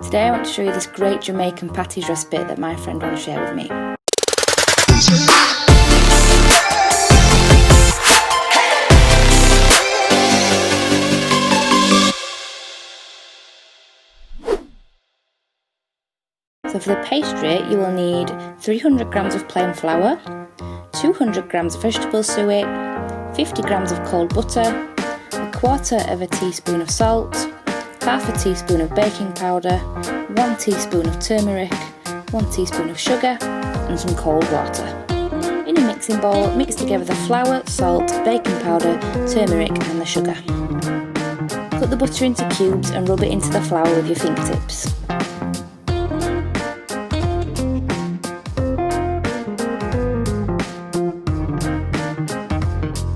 Today I want to show you this great Jamaican patties recipe that my friend wants to share with me. So for the pastry you will need 300 grams of plain flour, 200 grams of vegetable suet, 50 grams of cold butter, a quarter of a teaspoon of salt, half a teaspoon of baking powder, 1 teaspoon of turmeric, 1 teaspoon of sugar and some cold water. In a mixing bowl, mix together the flour, salt, baking powder, turmeric and the sugar. Cut the butter into cubes and rub it into the flour with your fingertips.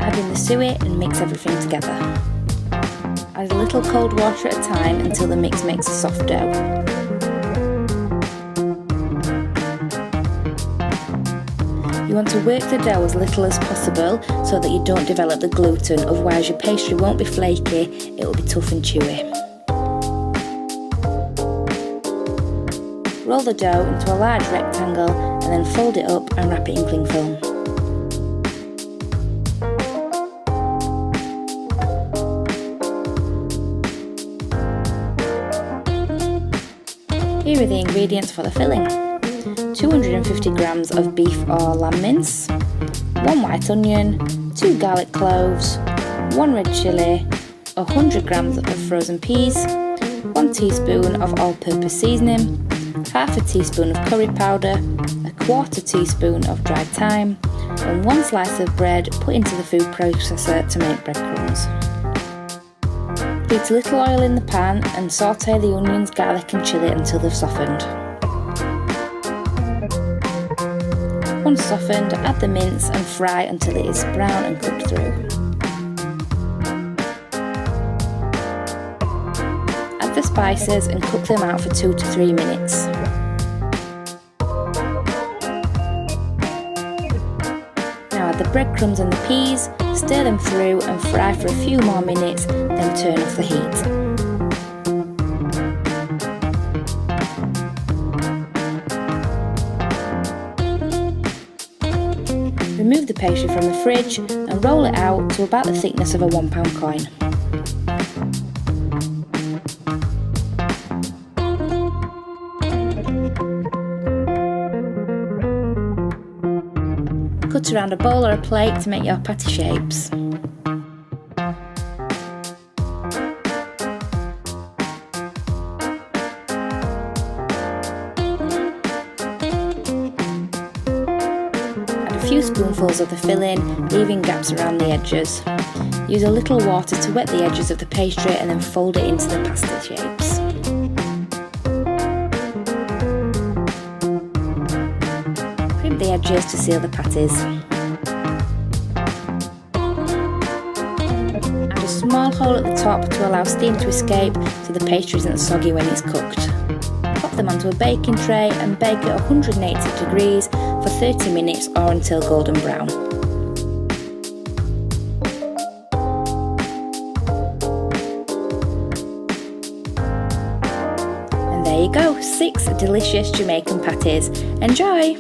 Add in the suet and mix everything together. Add a little cold water at a time until the mix makes a soft dough. You want to work the dough as little as possible so that you don't develop the gluten, otherwise your pastry won't be flaky, it will be tough and chewy. Roll the dough into a large rectangle and then fold it up and wrap it in cling film. Here are the ingredients for the filling. 250 grams of beef or lamb mince, 1 white onion, 2 garlic cloves, 1 red chilli, 100 grams of frozen peas, 1 teaspoon of all-purpose seasoning, half a teaspoon of curry powder, a quarter teaspoon of dried thyme, and 1 slice of bread put into the food processor to make breadcrumbs. Heat a little oil in the pan and sauté the onions, garlic and chilli until they've softened. Once softened, add the mince and fry until it is brown and cooked through. Add the spices and cook them out for 2 to 3 minutes. Now add the breadcrumbs and the peas, stir them through and fry for a few more minutes, then turn off the heat. Remove the pastry from the fridge and roll it out to about the thickness of a £1 coin. Cut around a bowl or a plate to make your patty shapes. Add a few spoonfuls of the filling, leaving gaps around the edges. Use a little water to wet the edges of the pastry and then fold it into the pasta shapes. Crimp the edges to seal the patties. Add a small hole at the top to allow steam to escape so the pastry isn't soggy when it's cooked. Pop them onto a baking tray and bake at 180 degrees for 30 minutes or until golden brown. And there you go, 6 delicious Jamaican patties. Enjoy!